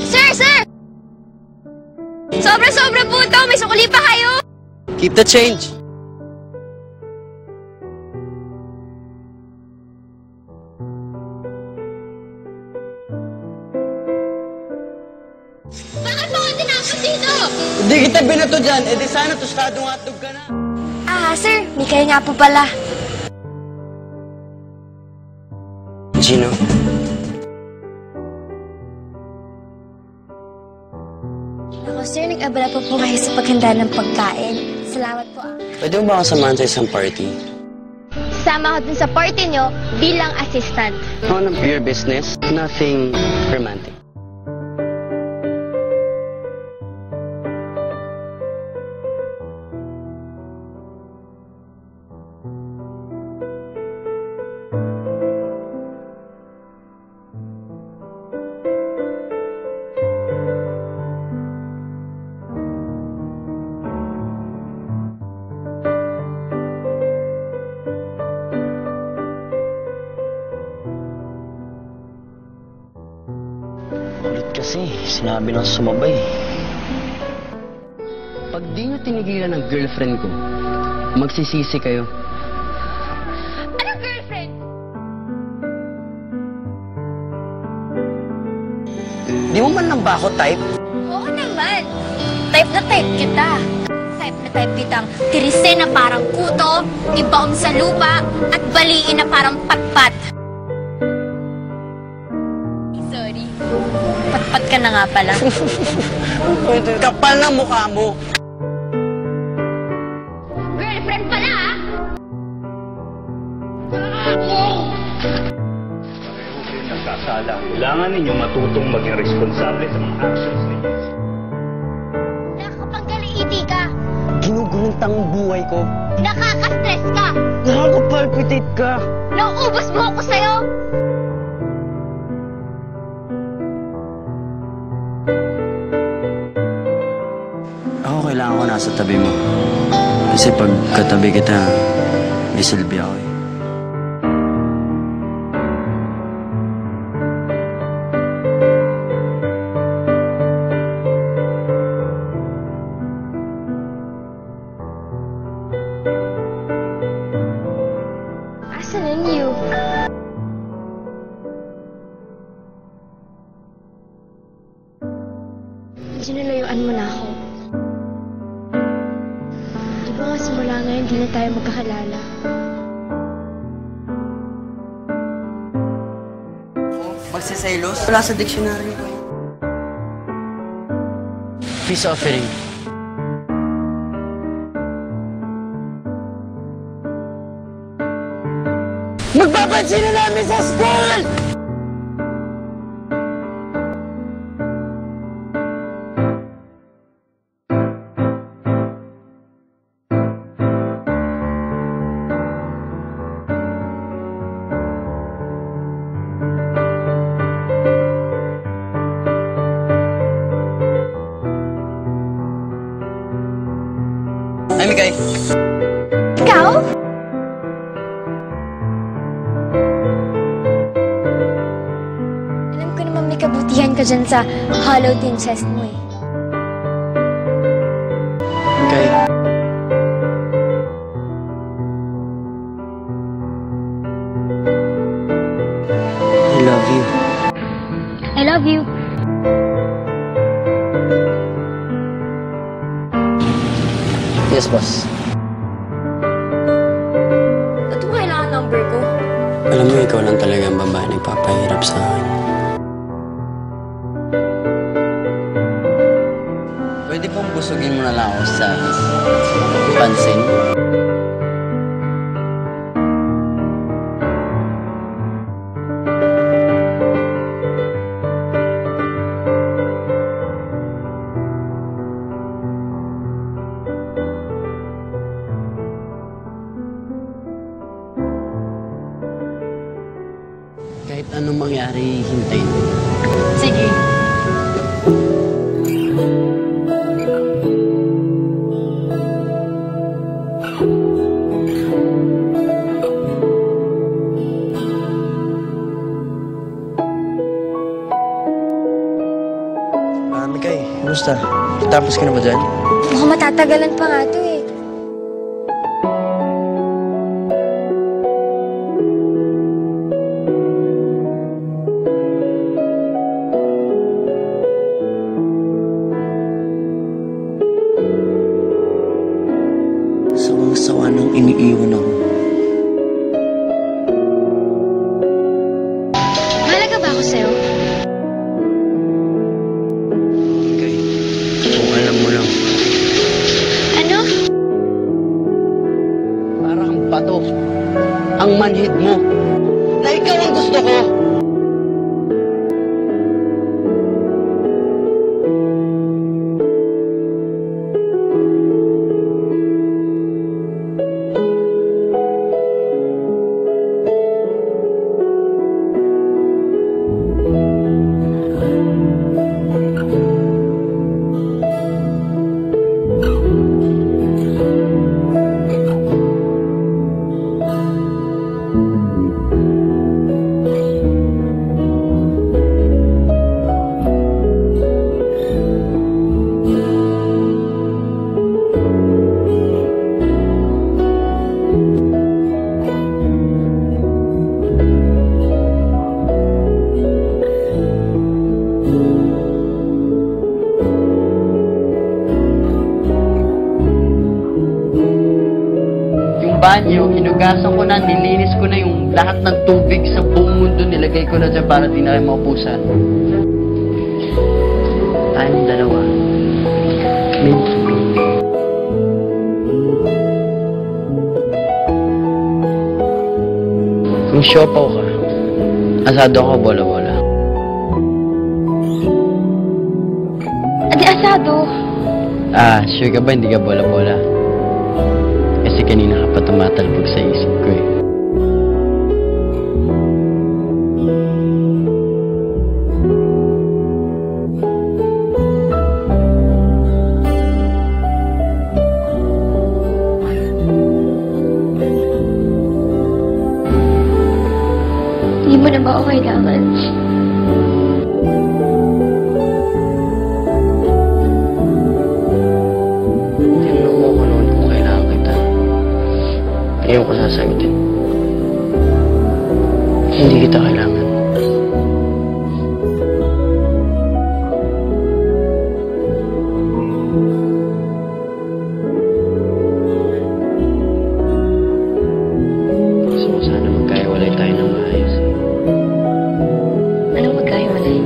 Sir! Sobra-sobra po ito! May sukuli pa kayo! Keep the change. Bakit mo ka tinapos dito? Hindi kita binato dyan. Eh di sana tostadong hotdog ka na. Sir. Mikay nga po pala. Gino. Ako, sir, nag-abala po kayo sa paghanda ng pagkain. Salamat po. Pwede mo ba ako samahan sa isang party? Sama ko dun sa party nyo bilang assistant. On a beer business, nothing romantic. Ulit kasi, sinabi ng sumabay. Pag di nyo tinigilan ng girlfriend ko, magsisisi kayo. Anong girlfriend? Di mo man lang ba ako type? Oo naman. Type na type kita. Type na type kitang tirisin na parang kuto, ibaon sa lupa, at baliin na parang patpat. Sorry. Patpat ka na nga pala. Kapal ng mukha mo. Girlfriend pala, ah! Nagkasala. Kailangan ninyo matutong maging responsable sa mga actions ninyo. Nakakapanggaliti ka. Ginugulintang ang buhay ko. Nakaka-stress ka. Nakakapalpitate ka. Nauubos mo ako sa'yo. Ako kailangan ko nasa tabi mo. Kasi pag katabi kita, may silbi ako eh. Asan ang you? Sinalayuan mo na ako. Di ba nga simula ngayon, hindi na tayo magkakalala? Magsiselos? Wala sa dictionary ko. Peace offering. Magpapansin na namin sa school! Ay, Mikay. Ikaw? Alam ko naman may kabutihan ka dyan sa hollow tin chest mo eh. Mikay. I love you. I love you. Yes, boss. Ba't mo kailangan number ko? Alam mo, ikaw lang talaga ang babae nagpapahirap sa akin. Pwede pong busugin mo na lang ako sa pansin. Kahit anong mangyari, hintayin mo. Sige. Mikay, kumusta? Tapos ka na ba dyan? Mukhang matatagalan pa nga to eh. Sawang-sawa nang iniiwan ako. Mahalaga ba ako sa'yo? Mikay, kung alam mo lang. Ano? Parang bato ang manhid mo na ikaw ang gusto ko. Banyo, hinugasan ko na, nilinis ko na yung lahat ng tubig sa buong mundo, nilagay ko na dyan para di na kayo maubusan. Tayong dalawa. Meant to be. Kung siopaw ka, asado ako bola-bola. Adi asado. Sure ka ba hindi ka bola-bola? Kasi kanina ka pa tumatalbog sa isip ko eh. Hindi mo na ba ako kailangan? Tinanong mo ko noon kung kailangan kita. Ngayon ko sasagutin. Hindi kita kailangan. Gusto mo sana magkaiwalay tayo ng maayos eh. Anong magkahiwalay?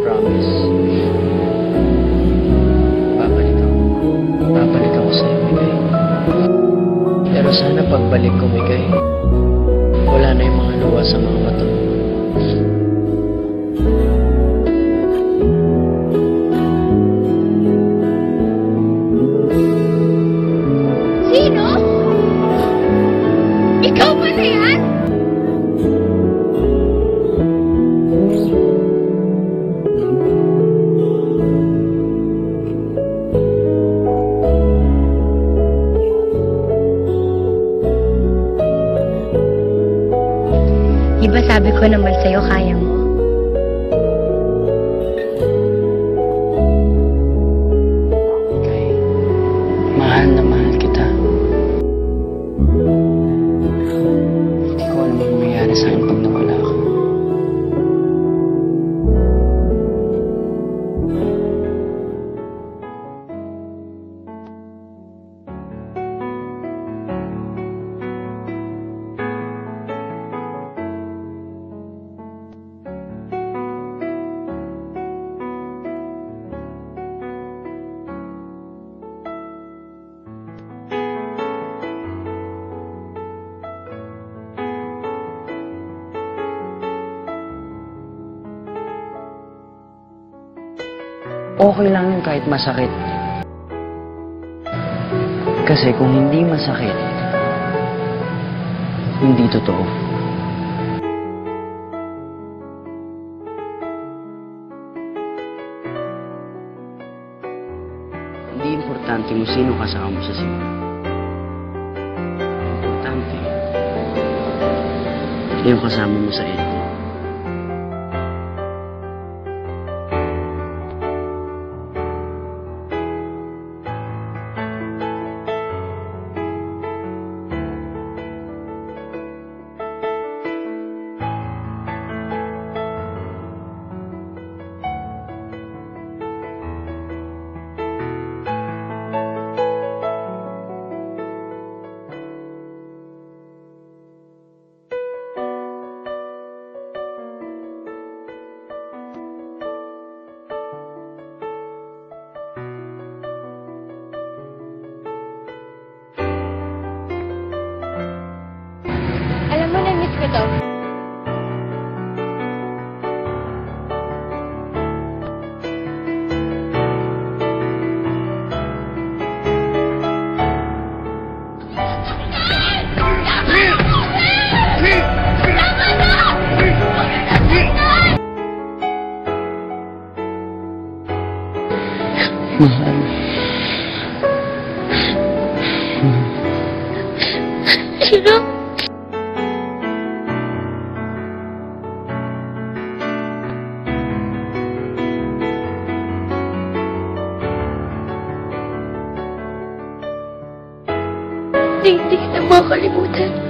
Promise. Babalik ako. Babalik ako sa'yo, Mikay. Pero sana pagbalik ko, Mikay, wala na yung mga luwa sa mga mata mo. Sino? Ikaw ba na yan? Diba sabi ko naman sa'yo, kaya mo? Mikay, mahal na mahal kita. Hindi ko alam ang mangyayari sa akin pag nawala ka. Okay lang yun kahit masakit. Kasi kung hindi masakit, hindi totoo. Hindi importante kung sino kasama mo sa simula. Importante, yung kasama mo sa ending. to. Mahal. Sino? Hindi kita makakalimutan.